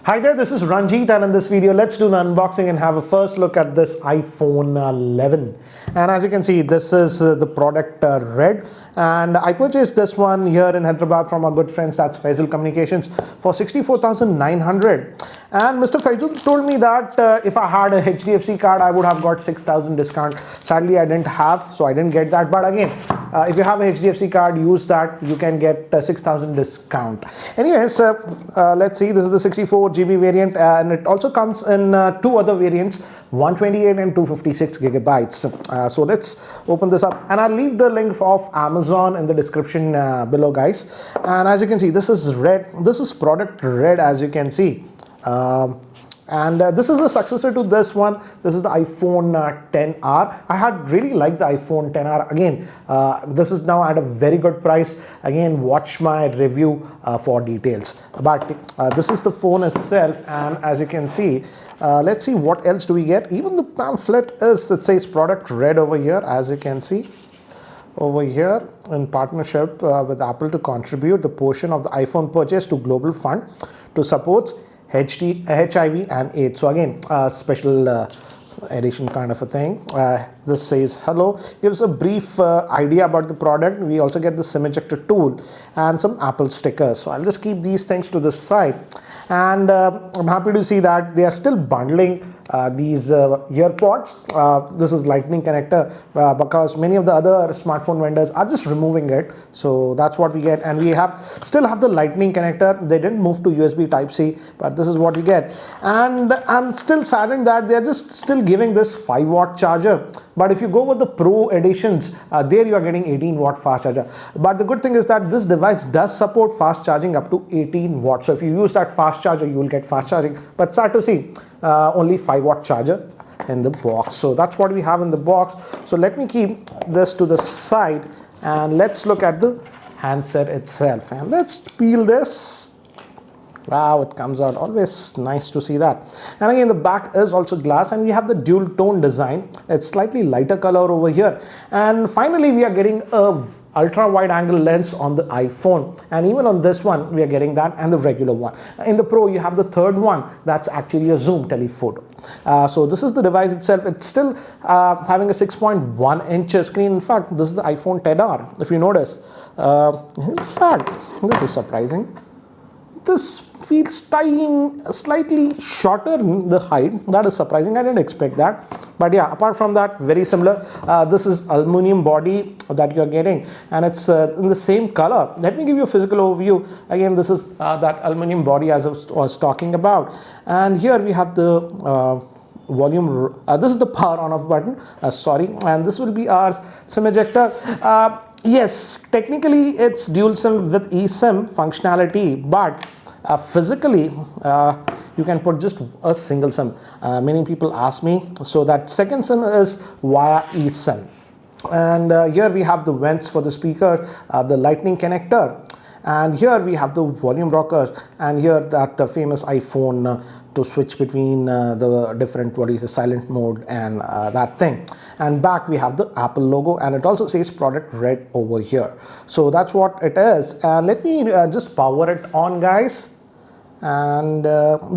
Hi there, this is Ranjit, and in this video let's do the unboxing and have a first look at this iPhone 11. And as you can see, this is the product red, and I purchased this one here in Hyderabad from our good friends, that's Faisal Communications, for 64,900. And Mr. Faisal told me that if I had a HDFC card I would have got 6,000 discount. Sadly I didn't have, so I didn't get that, but again, if you have a HDFC card, use that, you can get 6,000 discount. Anyways, let's see, this is the 64GB variant, and it also comes in two other variants, 128 and 256 gigabytes. So let's open this up, and I'll leave the link of Amazon in the description below, guys. And as you can see, this is red, this is product red, as you can see. And this is the successor to this one. This is the iPhone 10R. I had really liked the iPhone 10R. Again, this is now at a very good price. Again, watch my review for details. But this is the phone itself, and as you can see, let's see what else do we get. Even the pamphlet is, it says product red over here, as you can see. Over here, in partnership with Apple to contribute the portion of the iPhone purchase to Global Fund to support HIV and AIDS. So again, special edition kind of a thing. This says hello, gives a brief idea about the product. We also get the SIM ejector tool and some Apple stickers. So I'll just keep these things to the side, and I'm happy to see that they are still bundling these earpods. This is lightning connector, because many of the other smartphone vendors are just removing it. So that's what we get, and we still have the lightning connector. They didn't move to USB Type-C, but this is what you get. And I'm still saddened that they're just still giving this 5-watt charger. But if you go with the Pro editions, there you are getting 18-watt fast charger. But the good thing is that this device does support fast charging up to 18 watts. So if you use that fast charger, you will get fast charging. But sad to see, only 5-watt charger in the box. So that's what we have in the box. So let me keep this to the side, and let's look at the handset itself. And let's peel this. Wow, it comes out, always nice to see that. And again, the back is also glass, and we have the dual tone design. It's slightly lighter color over here. And finally, we are getting a ultra wide angle lens on the iPhone, and even on this one we are getting that, and the regular one. In the Pro you have the third one, that's actually a zoom telephoto. So this is the device itself. It's still having a 6.1 inch screen. In fact, this is the iPhone 10R, if you notice. In fact, this is surprising, this feels slightly shorter in the height. That is surprising, I didn't expect that. But yeah, apart from that, very similar. This is aluminum body that you're getting, and it's in the same color. Let me give you a physical overview. Again, this is that aluminum body as I was talking about. And here we have the volume, this is the power on off button, and this will be our SIM ejector. Yes, technically it's dual SIM with eSIM functionality, but physically you can put just a single SIM. Many people ask me, so that second SIM is via eSIM. And here we have the vents for the speaker, the lightning connector, and here we have the volume rocker, and here that famous iPhone to switch between the different, what is the silent mode and that thing. And back we have the Apple logo, and it also says product red over here. So that's what it is. And let me just power it on, guys. And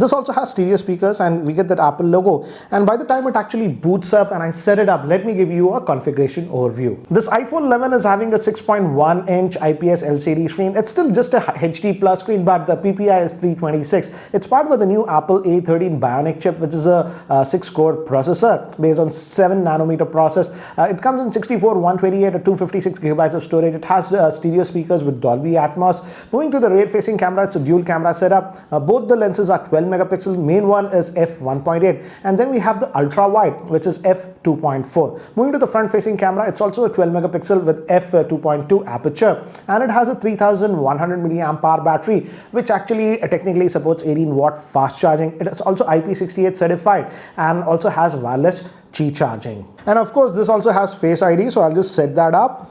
this also has stereo speakers, and we get that Apple logo. And by the time it actually boots up and I set it up, let me give you a configuration overview. This iPhone 11 is having a 6.1 inch IPS LCD screen. It's still just a HD plus screen, but the PPI is 326. It's powered with the new Apple A13 Bionic chip, which is a 6-core processor based on 7 nanometer process. It comes in 64, 128 or 256 gigabytes of storage. It has stereo speakers with Dolby Atmos. Moving to the rear facing camera, it's a dual camera setup. Both the lenses are 12 megapixels. Main one is f1.8, and then we have the ultra wide, which is f2.4. Moving to the front facing camera, it's also a 12 megapixel with f2.2 aperture, and it has a 3100 milliamp hour battery, which actually technically supports 18-watt fast charging. It is also IP68 certified and also has wireless Qi charging. And of course, this also has Face ID, so I'll just set that up.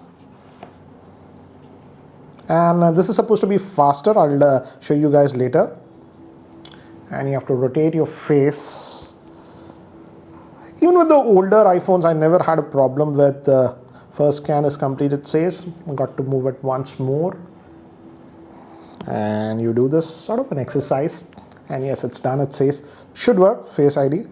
And this is supposed to be faster. I'll show you guys later. And you have to rotate your face. Even with the older iPhones, I never had a problem with first scan is complete, it says. I got to move it once more. And you do this sort of an exercise. and yes, it's done. It says should work, Face ID.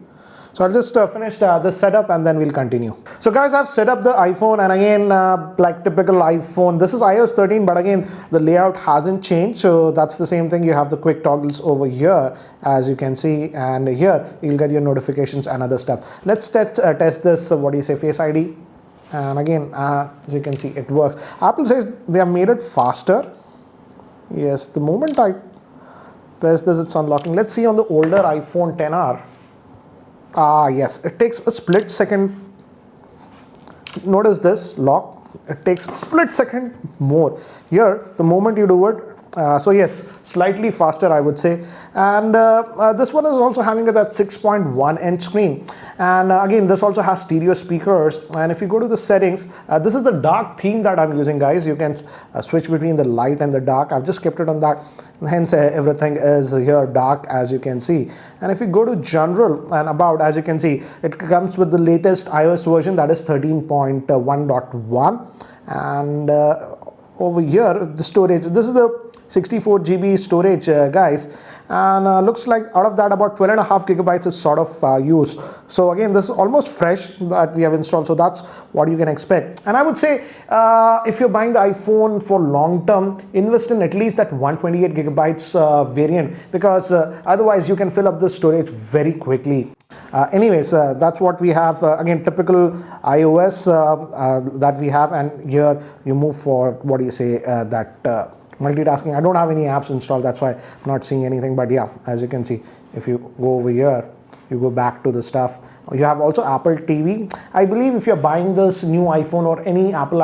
So I'll just finish this setup and then we'll continue. So guys, I've set up the iPhone, and again, like typical iPhone, this is iOS 13, but again, the layout hasn't changed. So that's the same thing. You have the quick toggles over here, as you can see, and here you'll get your notifications and other stuff. Let's test this, Face ID. And again, as you can see, it works. Apple says they have made it faster. Yes, the moment I press this, it's unlocking. Let's see on the older iPhone XR. Yes, it takes a split second. Notice this lock. It takes a split second more. Here, the moment you do it, so yes, slightly faster, I would say. And this one is also having that 6.1 inch screen. And again, this also has stereo speakers. And if you go to the settings, this is the dark theme that I'm using, guys. You can switch between the light and the dark. I've just kept it on that. Hence, everything is here dark, as you can see. And if you go to general and about, as you can see, it comes with the latest iOS version, that is 13.1.1. And over here, the storage, this is the 64 GB storage, guys, and looks like out of that about 12.5 gigabytes is sort of used. So again, this is almost fresh that we have installed, so that's what you can expect. And I would say if you're buying the iPhone for long term, invest in at least that 128 gigabytes variant, because otherwise you can fill up the storage very quickly. Anyways, that's what we have. Again, typical iOS that we have, and here you move for multitasking. I don't have any apps installed, that's why I'm not seeing anything. But yeah, as you can see, if you go over here, you go back to the stuff. You have also Apple TV. I believe if you're buying this new iPhone or any Apple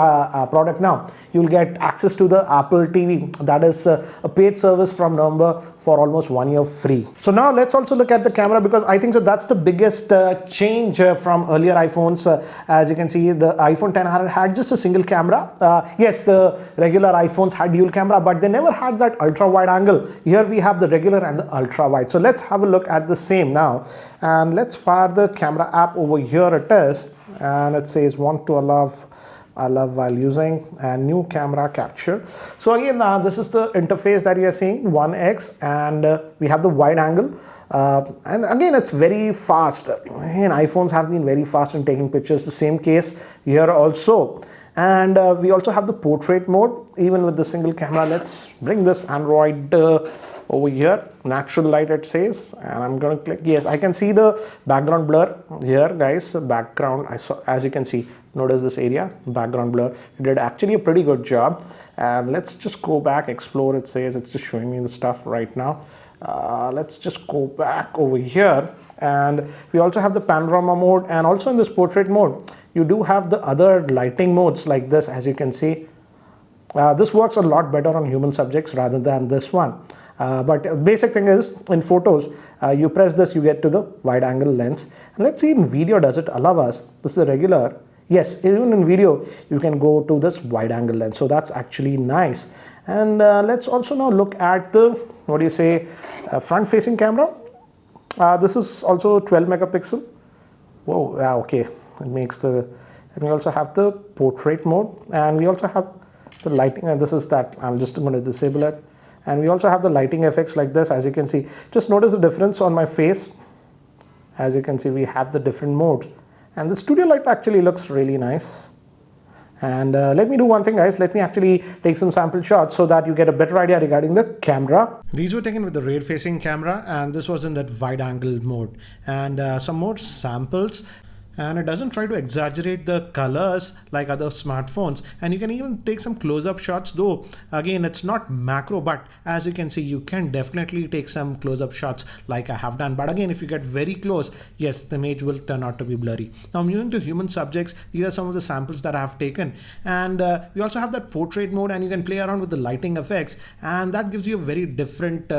product now, you'll get access to the Apple TV. That is a paid service from November for almost 1 year free. So now let's also look at the camera, because I think so that's the biggest change from earlier iPhones. As you can see, the iPhone XR had just a single camera. Yes, the regular iPhones had dual camera, but they never had that ultra wide angle. Here we have the regular and the ultra wide. So let's have a look at the same now, and let's fire the camera app over here. It is, and it says want to allow while using, and new camera capture. So again, this is the interface that you are seeing, 1x, and we have the wide angle. And again, it's very fast. And iPhones have been very fast in taking pictures. The same case here also. And we also have the portrait mode, even with the single camera. Let's bring this Android over here, natural light, it says, and I'm going to click yes. I can see the background blur here, guys. Background, as you can see, notice this area, background blur. It did actually a pretty good job. And let's just go back, explore. It says it's just showing me the stuff right now. Let's just go back over here, and we also have the panorama mode, and also in this portrait mode you do have the other lighting modes like this. As you can see, this works a lot better on human subjects rather than this one. But basic thing is, in photos, you press this, you get to the wide angle lens. And let's see in video, does it allow us? This is a regular. Yes, even in video, you can go to this wide angle lens. So that's actually nice. And let's also now look at the, front facing camera. This is also 12 megapixel. Whoa, okay. It makes the, and we also have the portrait mode, and we also have the lighting, and this is that. I'm just going to disable it. And we also have the lighting effects like this. As you can see, just notice the difference on my face. As you can see, we have the different modes, and the studio light actually looks really nice. And let me do one thing, guys. Let me actually take some sample shots so that you get a better idea regarding the camera. These were taken with the rear facing camera, and this was in that wide angle mode. And some more samples. And it doesn't try to exaggerate the colors like other smartphones, and you can even take some close-up shots, though again it's not macro, but as you can see, you can definitely take some close-up shots like I have done. But again, if you get very close, yes, the image will turn out to be blurry. Now moving to human subjects, these are some of the samples that I have taken, and we also have that portrait mode, and you can play around with the lighting effects, and that gives you a very different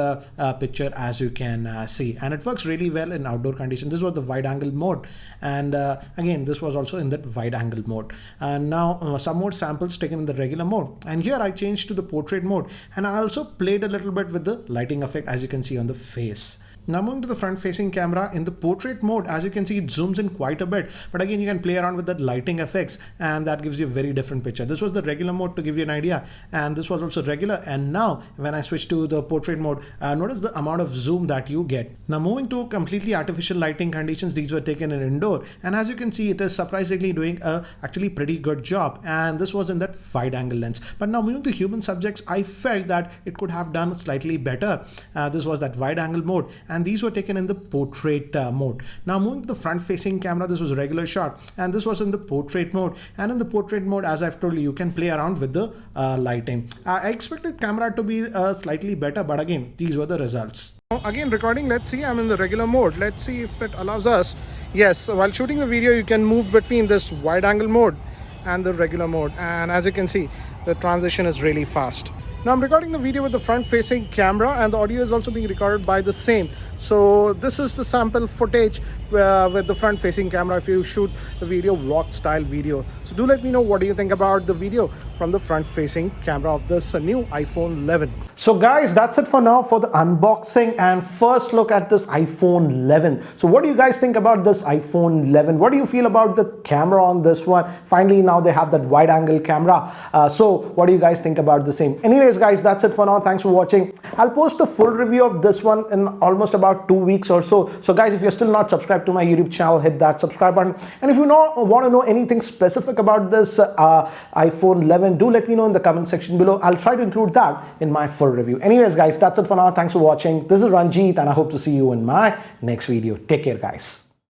picture, as you can see, and it works really well in outdoor conditions. This was the wide angle mode, and again, this was also in that wide angle mode. And now some more samples taken in the regular mode, and here I changed to the portrait mode, and I also played a little bit with the lighting effect, as you can see on the face. Now moving to the front facing camera, in the portrait mode, as you can see, it zooms in quite a bit, but again you can play around with the lighting effects and that gives you a very different picture. This was the regular mode to give you an idea, and this was also regular. And now when I switch to the portrait mode, notice the amount of zoom that you get. Now moving to completely artificial lighting conditions, these were taken in indoor, and as you can see, it is surprisingly doing a actually pretty good job, and this was in that wide angle lens. But now moving to human subjects, I felt that it could have done slightly better. This was that wide angle mode, and these were taken in the portrait mode. Now moving to the front facing camera, this was a regular shot, and this was in the portrait mode. And in the portrait mode, as I've told you, you can play around with the lighting. I expected camera to be slightly better, but again, these were the results. Now again, recording, let's see, I'm in the regular mode. Let's see if it allows us. Yes, while shooting the video, you can move between this wide angle mode and the regular mode, and as you can see, the transition is really fast. Now I'm recording the video with the front facing camera, and the audio is also being recorded by the same. So this is the sample footage with the front facing camera if you shoot the video vlog style video. So do let me know, what do you think about the video from the front facing camera of this new iPhone 11. So guys, that's it for now for the unboxing and first look at this iPhone 11. So what do you guys think about this iPhone 11? What do you feel about the camera on this one? Finally, now they have that wide angle camera. So what do you guys think about the same? Anyways guys, that's it for now. Thanks for watching. I'll post the full review of this one in almost about 2 weeks or so. So guys, if you're still not subscribed to my YouTube channel, hit that subscribe button. And if you want to know anything specific about this iPhone 11, do let me know in the comment section below. I'll try to include that in my full review. Anyways guys, that's it for now. Thanks for watching. This is Ranjit, and I hope to see you in my next video. Take care guys.